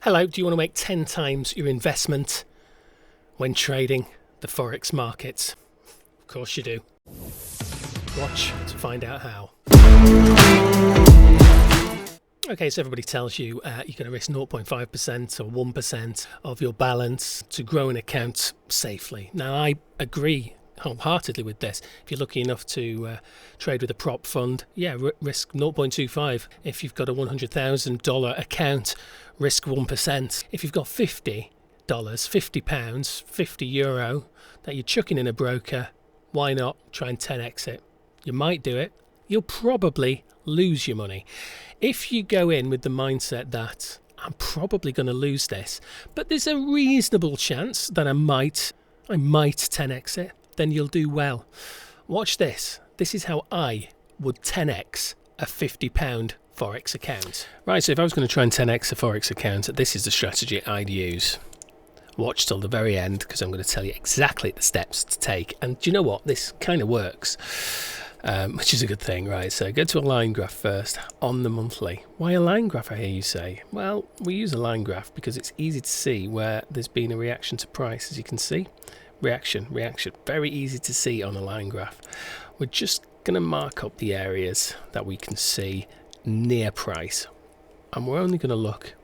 Hello, do you want to make 10 times your investment when trading the Forex markets? Of course you do. Watch to find out how. Okay, so everybody tells you you're going to risk 0.5% or 1% of your balance to grow an account safely. Now, I agree wholeheartedly with this. If you're lucky enough to trade with a prop fund, risk 0.25. If you've got a $100,000 account, risk 1%. If you've got $50, £50, €50 that you're chucking in a broker, why not try and 10x it? You might do it. You'll probably lose your money. If you go in with the mindset that I'm probably going to lose this, but there's a reasonable chance that I might 10x it, then you'll do well. Watch this. This is how I would 10x a £50 Forex account. Right, so if I was going to try and 10x a Forex account, this is the strategy I'd use. Watch till the very end, because I'm going to tell you exactly the steps to take. And do you know what? This kind of works, which is a good thing, right? So go to a line graph first on the monthly. Why a line graph, I hear you say? Well, we use a line graph because it's easy to see where there's been a reaction to price, as you can see. Reaction, very easy to see on a line graph. We're just going to mark up the areas that we can see near price, and we're only going to look,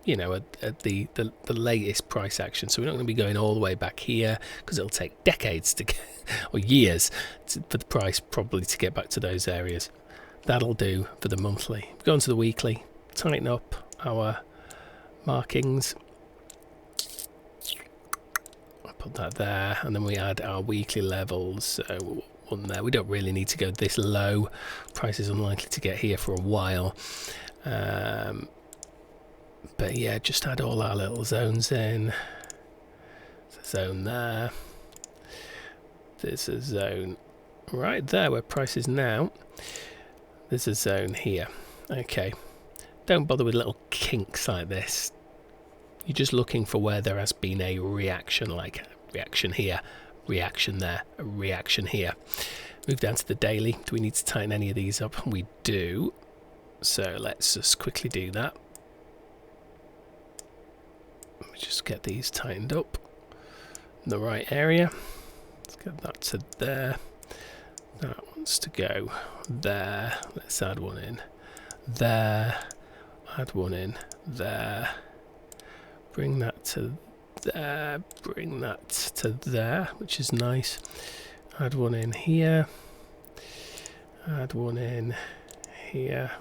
at the latest price action. So we're not going to be going all the way back here, because it'll take decades to get, or years for the price probably to get back to those areas. That'll do for the monthly. Go on to the weekly, tighten up our markings. Put that there, and then we add our weekly levels. So one there. We don't really need to go this low. Price is unlikely to get here for a while. But yeah, just add all our little zones in. There's a zone there. There's a zone right there where price is now. There's a zone here. Okay. Don't bother with little kinks like this. You're just looking for where there has been a reaction, like reaction here, reaction there, a reaction here. Move down to the daily. Do we need to tighten any of these up? We do. So let's just quickly do that. Let me just get these tightened up in the right area. Let's get that to there. That wants to go there. Let's add one in there. Add one in there. Bring that to there, bring that to there, which is nice. Add one in here. Add one in here.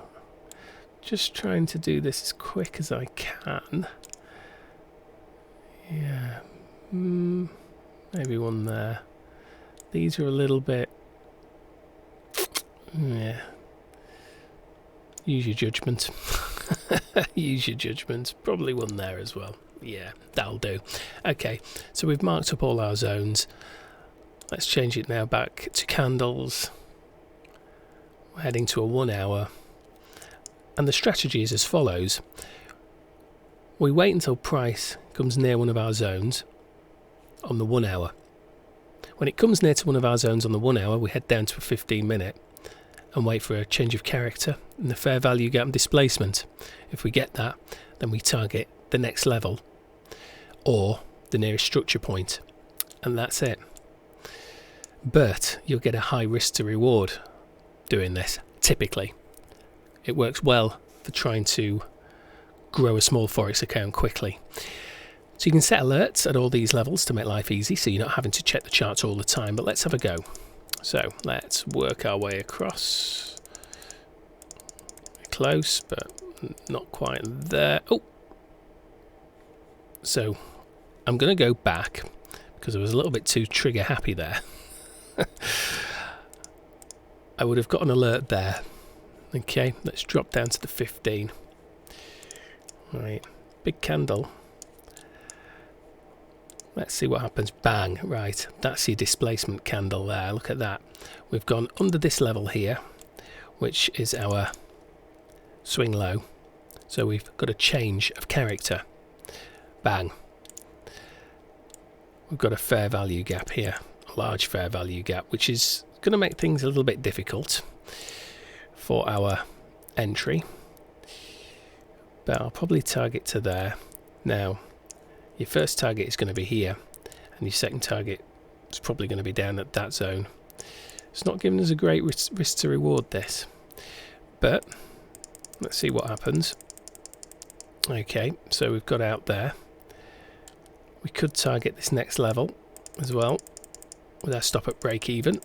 Just trying to do this as quick as I can. Yeah, maybe one there. These are a little bit, yeah. Use your judgment. Use your judgment. Probably one there as well. Yeah, that'll do. Okay, so we've marked up all our zones. Let's change it now back to candles. We're heading to a 1 hour. And the strategy is as follows. We wait until price comes near one of our zones on the 1 hour. When it comes near to one of our zones on the 1 hour, we head down to a 15-minute and wait for a change of character in the fair value gap and displacement. If we get that, then we target the next level or the nearest structure point, and that's it. But you'll get a high risk to reward doing this. Typically, it works well for trying to grow a small Forex account quickly. So you can set alerts at all these levels to make life easy, so you're not having to check the charts all the time. But let's have a go. So let's work our way across. Close, but not quite there. Oh! So I'm going to go back because I was a little bit too trigger happy there. I would have got an alert there. Okay, let's drop down to the 15. Right, big candle. Let's see what happens. Bang, right, that's your displacement candle there. Look at that. We've gone under this level here, which is our swing low. So we've got a change of character. Bang. We've got a fair value gap here, a large fair value gap, which is going to make things a little bit difficult for our entry. but I'll probably target to there. Now, your first target is going to be here, and your second target is probably going to be down at that zone. It's not giving us a great risk to reward this, but let's see what happens. Okay, so we've got out there. We could target this next level as well with our stop at break even,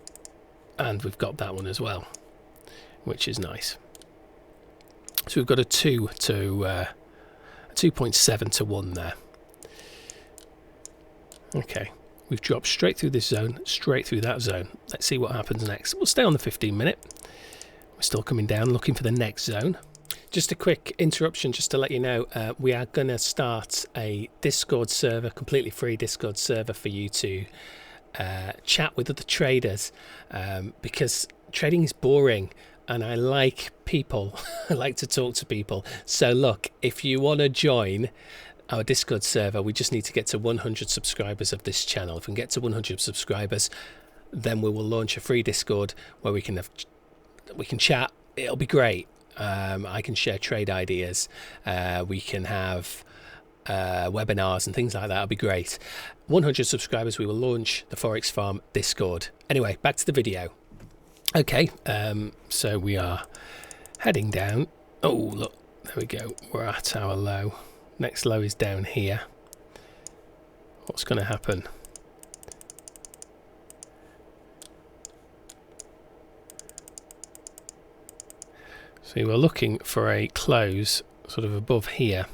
and we've got that one as well, which is nice. So we've got a 2.7 to 1 there. Okay, we've dropped straight through this zone, straight through that zone. Let's see what happens next. We'll stay on the 15-minute. We're still coming down, looking for the next zone. Just a quick interruption, just to let you know, we are going to start a Discord server, completely free Discord server for you to chat with other traders, because trading is boring and I like people. I like to talk to people. So look, if you want to join our Discord server, we just need to get to 100 subscribers of this channel. If we can get to 100 subscribers, then we will launch a free Discord where we can chat. It'll be great. I can share trade ideas. We can have webinars and things like that. It'll be great. 100 subscribers, we will launch the Forex Farm Discord. Anyway, back to the video. Okay, so we are heading down. Oh, look, there we go. We're at our low. Next low is down here. What's going to happen? So we're looking for a close sort of above here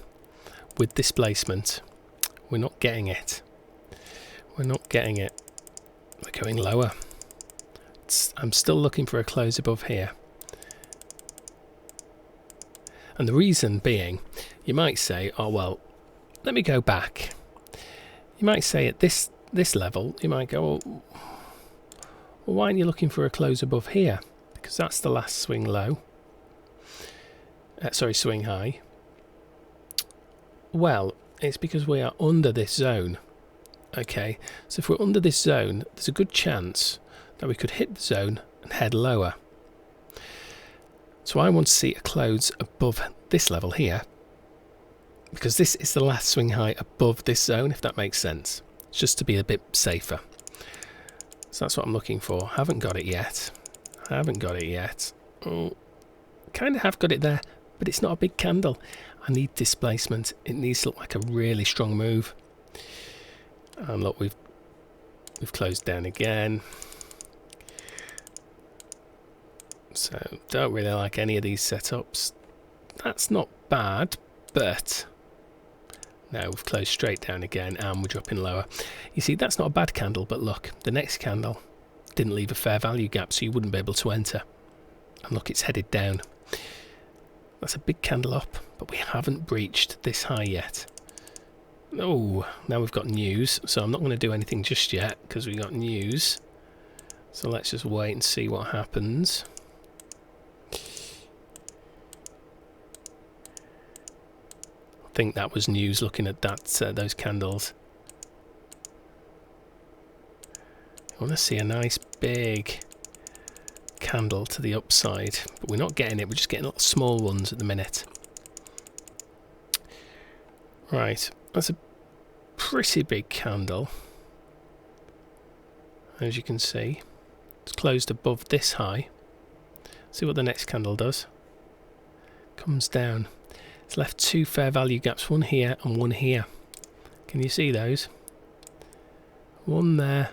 with displacement. We're not getting it. We're not getting it. We're going lower. I'm still looking for a close above here. And the reason being, you might say, oh well, let me go back. You might say at this level, you might go, well, why aren't you looking for a close above here? Because that's the last swing low. Swing high. Well, it's because we are under this zone. Okay, so if we're under this zone, there's a good chance that we could hit the zone and head lower. So I want to see a close above this level here, because this is the last swing high above this zone, if that makes sense. It's just to be a bit safer. So that's what I'm looking for. Haven't got it yet. Haven't got it yet. Oh, kind of have got it there, but it's not a big candle. I need displacement. It needs to look like a really strong move. And look, we've closed down again. So don't really like any of these setups. That's not bad, but now we've closed straight down again and we're dropping lower. You see, that's not a bad candle, but look, the next candle didn't leave a fair value gap, so you wouldn't be able to enter. And look, it's headed down. That's a big candle up, but we haven't breached this high yet. Oh, now we've got news, so I'm not going to do anything just yet because we got news. So let's just wait and see what happens. I think that was news looking at that those candles. I want to see a nice big candle to the upside, but we're not getting it. We're just getting little small ones at the minute. Right, that's a pretty big candle, as you can see. It's closed above this high. See what the next candle does. Comes down. It's left two fair value gaps, one here and one here. Can you see those? One there.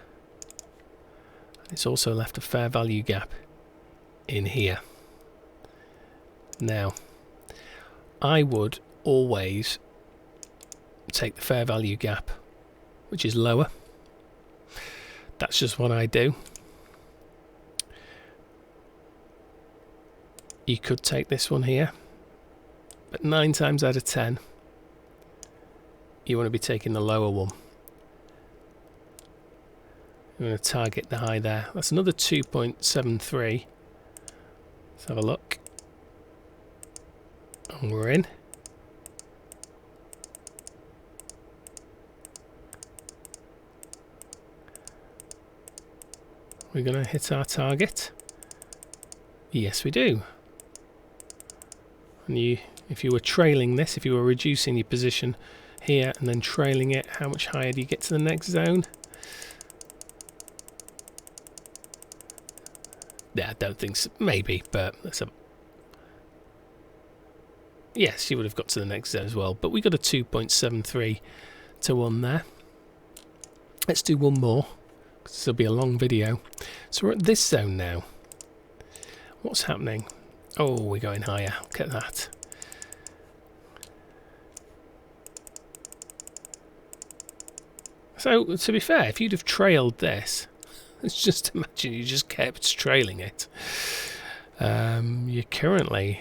It's also left a fair value gap in here. Now, I would always take the fair value gap, which is lower. That's just what I do. You could take this one here, but 9 times out of 10 you want to be taking the lower one. You want to target the high there. That's another 2.73. Let's have a look. And we're in. We're going to hit our target. Yes, we do. And you If you were trailing this, if you were reducing your position here and then trailing it, how much higher do you get to the next zone? Yeah, I don't think so. Maybe, but let's have... Yes, you would have got to the next zone as well, but we got a 2.73 to 1 there. Let's do one more, because this will be a long video. So we're at this zone now. What's happening? Oh, we're going higher. Look at that. So, to be fair, if you'd have trailed this, let's just imagine you just kept trailing it. You're currently...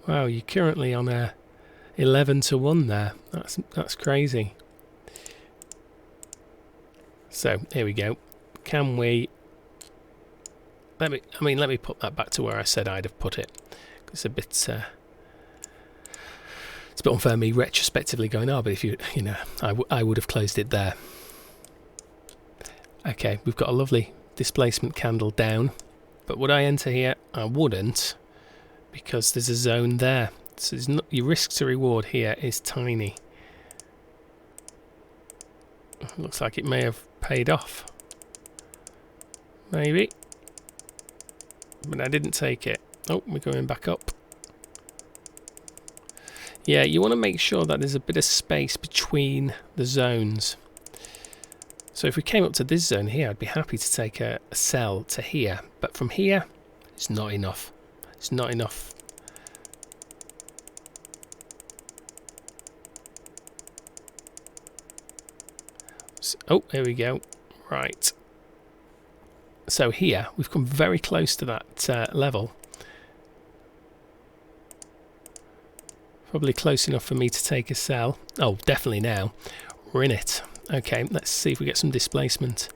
wow, you're currently on a 11 to 1 there. That's crazy. So, here we go. Can we... Let me put that back to where I said I'd have put it. It's a bit... it's a bit unfair me retrospectively going, but if you know, I would have closed it there. Okay, we've got a lovely displacement candle down, but would I enter here? I wouldn't, because there's a zone there. So it's not, your risk to reward here is tiny. Looks like it may have paid off. Maybe. But I didn't take it. Oh, we're going back up. Yeah, you want to make sure that there's a bit of space between the zones. So if we came up to this zone here, I'd be happy to take a sell to here. But from here, it's not enough. It's not enough. So, oh, here we go. Right. So here, we've come very close to that level. Probably close enough for me to take a sell. Oh, definitely now. We're in it. Okay, let's see if we get some displacement.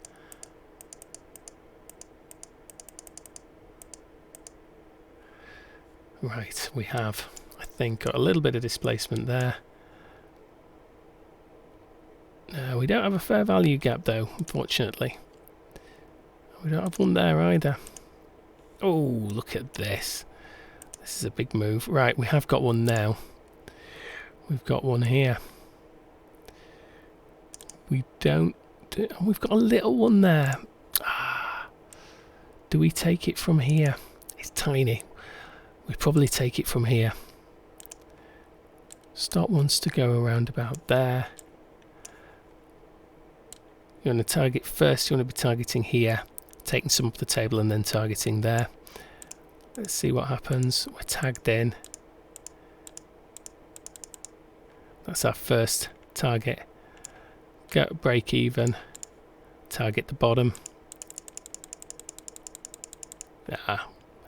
Right, we have, I think, got a little bit of displacement there. No, we don't have a fair value gap though, unfortunately. We don't have one there either. Oh, look at this. This is a big move. Right, we have got one now. We've got one here. We don't... we've got a little one there. Do we take it from here? It's tiny. We probably take it from here. Stop wants to go around about there. You want to target first, you want to be targeting here, taking some off the table and then targeting there. Let's see what happens. We're tagged in. That's our first target. Go break even. Target the bottom.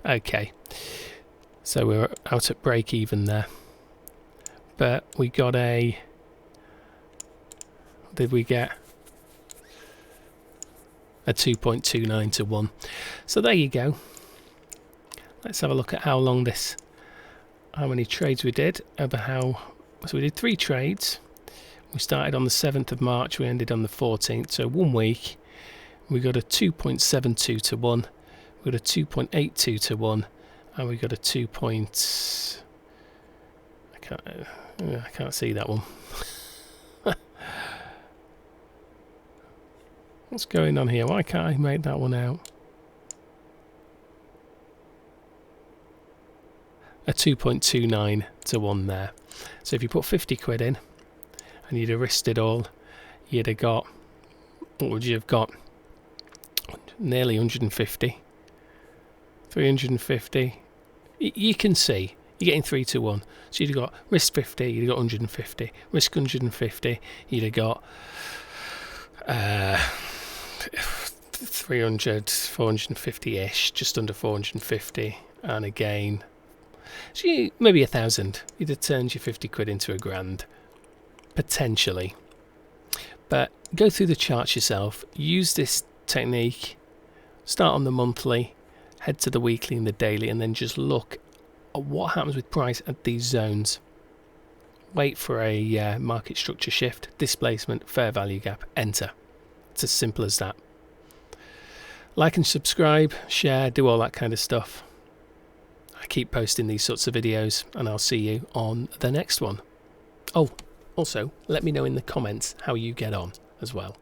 Okay. So we're out at break even there. But we got a... what did we get? A 2.29 to 1. So there you go. Let's have a look at how long this... how many trades we did. Over how... so we did 3 trades. We started on the 7th of March. We ended on the 14th. So 1 week. We got a 2.72 to 1. We got a 2.82 to 1. And we got a 2. I can't see that one. What's going on here? Why can't I make that one out? A 2.29 to 1 there. So if you put 50 quid in and you'd have risked it all, you'd have got, what would you have got? Nearly 150. 350. You can see you're getting 3 to 1. So you'd have got risk 50, you'd have got 150. Risk 150, you'd have got 300, 450-ish, just under 450. And again, so maybe 1,000. You'd have turned your 50 quid into £1,000, potentially. But go through the charts yourself. Use this technique. Start on the monthly, head to the weekly and the daily, and then just look at what happens with price at these zones. Wait for a market structure shift, displacement, fair value gap, enter. It's as simple as that. Like and subscribe, share, do all that kind of stuff. I keep posting these sorts of videos, and I'll see you on the next one. Oh, also, let me know in the comments how you get on as well.